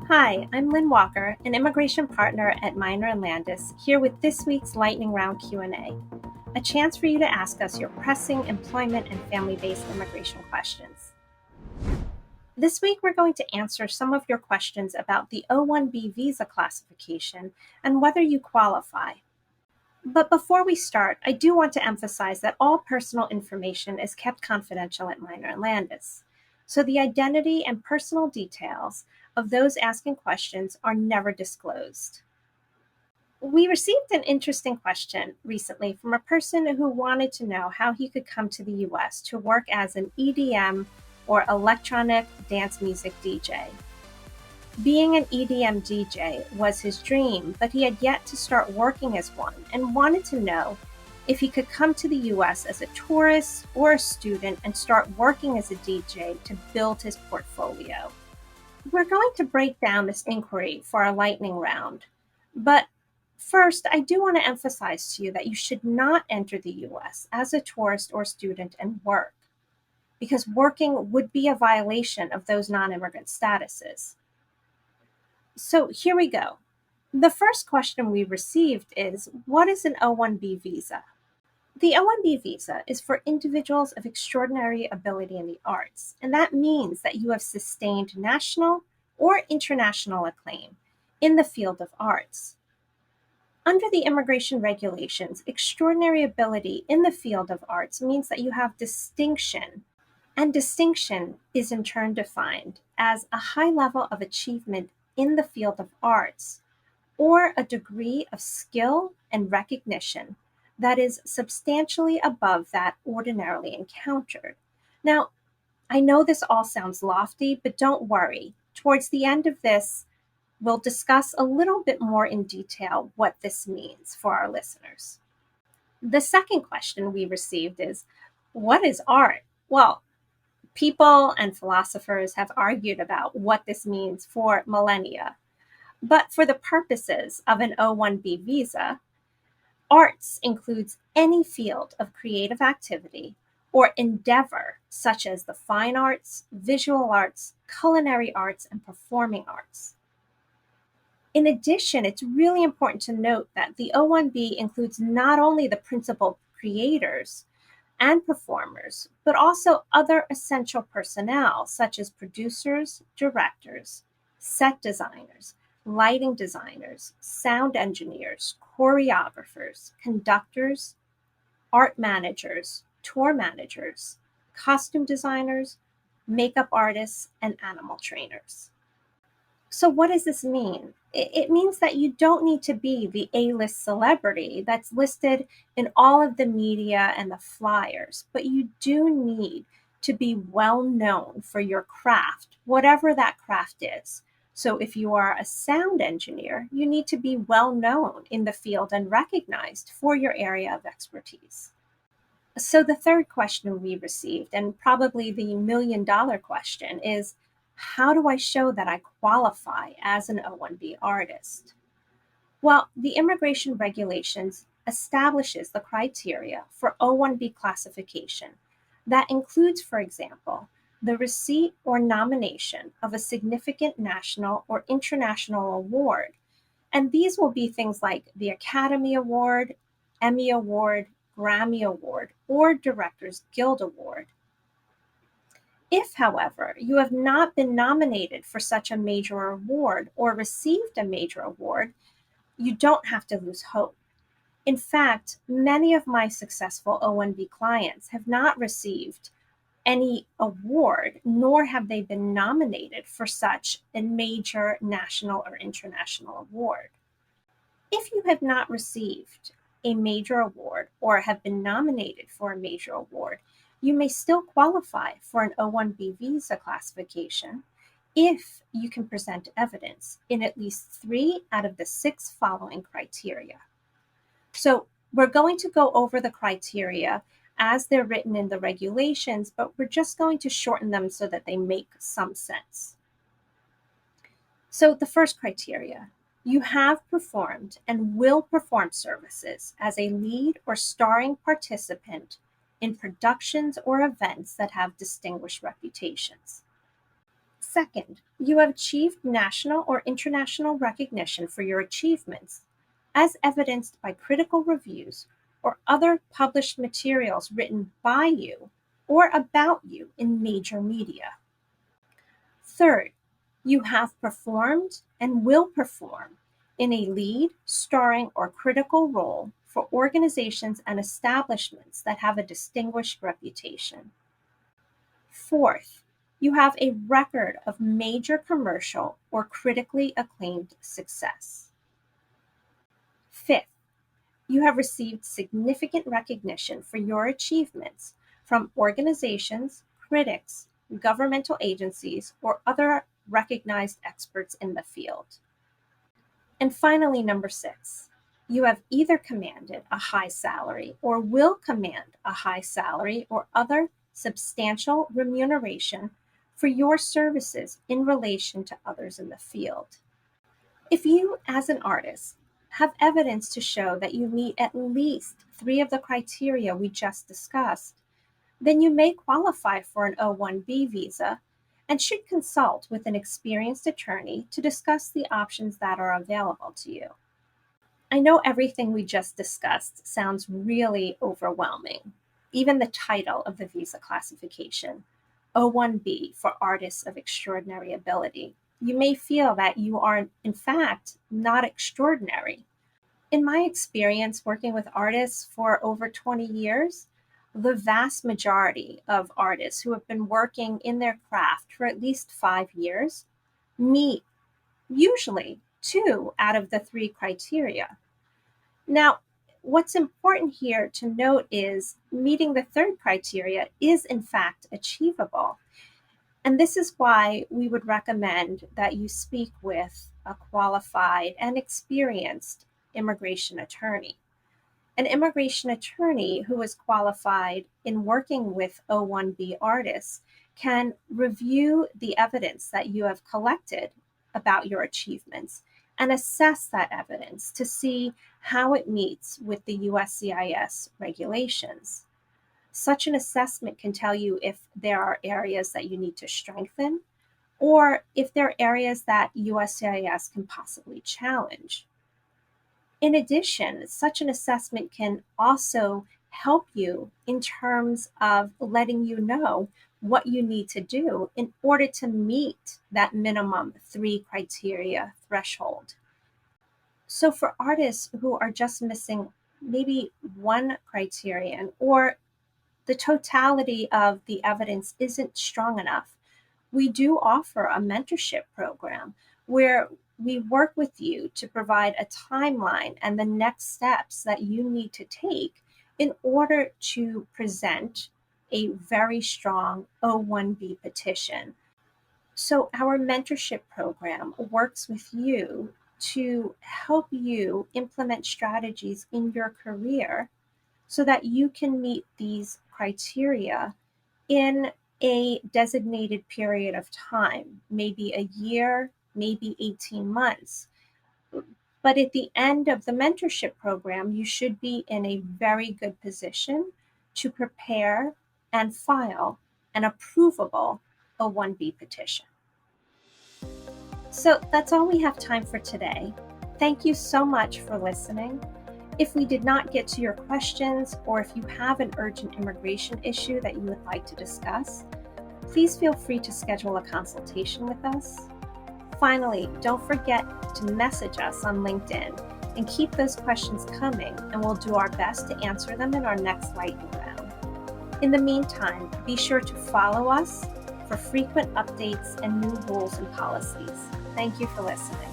Hi, I'm Lynn Walker, an immigration partner at Minor and Landis, here with this week's Lightning Round Q&A, a chance for you to ask us your pressing employment and family-based immigration questions. This week, we're going to answer some of your questions about the O1-B visa classification and whether you qualify. But before we start, I do want to emphasize that all personal information is kept confidential at Minor and Landis, so the identity and personal details of those asking questions are never disclosed. We received an interesting question recently from a person who wanted to know how he could come to the US to work as an EDM or electronic dance music DJ. Being an EDM DJ was his dream, but he had yet to start working as one and wanted to know if he could come to the US as a tourist or a student and start working as a DJ to build his portfolio. We're going to break down this inquiry for our lightning round, but first, I do want to emphasize to you that you should not enter the US as a tourist or student and work, because working would be a violation of those non-immigrant statuses. So here we go. The first question we received is, what is an O1-B visa? The O1-B visa is for individuals of extraordinary ability in the arts, and that means that you have sustained national or international acclaim in the field of arts. Under the immigration regulations, extraordinary ability in the field of arts means that you have distinction, and distinction is in turn defined as a high level of achievement in the field of arts, or a degree of skill and recognition that is substantially above that ordinarily encountered. Now, I know this all sounds lofty, but don't worry. Towards the end of this, we'll discuss a little bit more in detail what this means for our listeners. The second question we received is, what is art? Well, people and philosophers have argued about what this means for millennia. But for the purposes of an O1-B visa, arts includes any field of creative activity or endeavor, such as the fine arts, visual arts, culinary arts, and performing arts. In addition, it's really important to note that the O1-B includes not only the principal creators and performers, but also other essential personnel, such as producers, directors, set designers, lighting designers, sound engineers, choreographers, conductors, art managers, tour managers, costume designers, makeup artists, and animal trainers. So what does this mean? It means that you don't need to be the A-list celebrity that's listed in all of the media and the flyers, but you do need to be well known for your craft, whatever that craft is. So if you are a sound engineer, you need to be well known in the field and recognized for your area of expertise. So the third question we received, and probably the million-dollar question, is, how do I show that I qualify as an O1-B artist? Well, the immigration regulations establishes the criteria for O1-B classification. That includes, for example, the receipt or nomination of a significant national or international award. And these will be things like the Academy Award, Emmy Award, Grammy Award, or Directors Guild Award. If, however, you have not been nominated for such a major award or received a major award, you don't have to lose hope. In fact, many of my successful O1-B clients have not received any award, nor have they been nominated for such a major national or international award. If you have not received a major award or have been nominated for a major award, you may still qualify for an O1-B visa classification if you can present evidence in at least 3 out of the 6 following criteria. So we're going to go over the criteria as they're written in the regulations, but we're just going to shorten them so that they make some sense. So the first criteria, you have performed and will perform services as a lead or starring participant in productions or events that have distinguished reputations. Second, you have achieved national or international recognition for your achievements, as evidenced by critical reviews or other published materials written by you or about you in major media. Third, you have performed and will perform in a lead, starring, or critical role for organizations and establishments that have a distinguished reputation. Fourth, you have a record of major commercial or critically acclaimed success. Fifth, you have received significant recognition for your achievements from organizations, critics, governmental agencies, or other recognized experts in the field. And finally, number 6, you have either commanded a high salary or will command a high salary or other substantial remuneration for your services in relation to others in the field. If you, as an artist, have evidence to show that you meet at least 3 of the criteria we just discussed, then you may qualify for an O1-B visa and should consult with an experienced attorney to discuss the options that are available to you. I know everything we just discussed sounds really overwhelming. Even the title of the visa classification, O1-B for Artists of Extraordinary Ability. You may feel that you are, in fact, not extraordinary. In my experience working with artists for over 20 years, the vast majority of artists who have been working in their craft for at least 5 years meet usually 2 out of the 3 criteria. Now, what's important here to note is meeting the 3rd criteria is in fact achievable. And this is why we would recommend that you speak with a qualified and experienced immigration attorney. An immigration attorney who is qualified in working with O1-B artists can review the evidence that you have collected about your achievements and assess that evidence to see how it meets with the USCIS regulations. Such an assessment can tell you if there are areas that you need to strengthen or if there are areas that USCIS can possibly challenge. In addition, such an assessment can also help you in terms of letting you know what you need to do in order to meet that minimum 3 criteria threshold. So for artists who are just missing maybe 1 criterion or the totality of the evidence isn't strong enough, we do offer a mentorship program where we work with you to provide a timeline and the next steps that you need to take in order to present a very strong O1-B petition. So our mentorship program works with you to help you implement strategies in your career so that you can meet these criteria in a designated period of time, maybe a year, maybe 18 months. But at the end of the mentorship program, you should be in a very good position to prepare and file an approvable O1-B petition. So that's all we have time for today. Thank you so much for listening. If we did not get to your questions, or if you have an urgent immigration issue that you would like to discuss, please feel free to schedule a consultation with us. Finally, don't forget to message us on LinkedIn and keep those questions coming, and we'll do our best to answer them in our next lightning round. In the meantime, be sure to follow us for frequent updates and new rules and policies. Thank you for listening.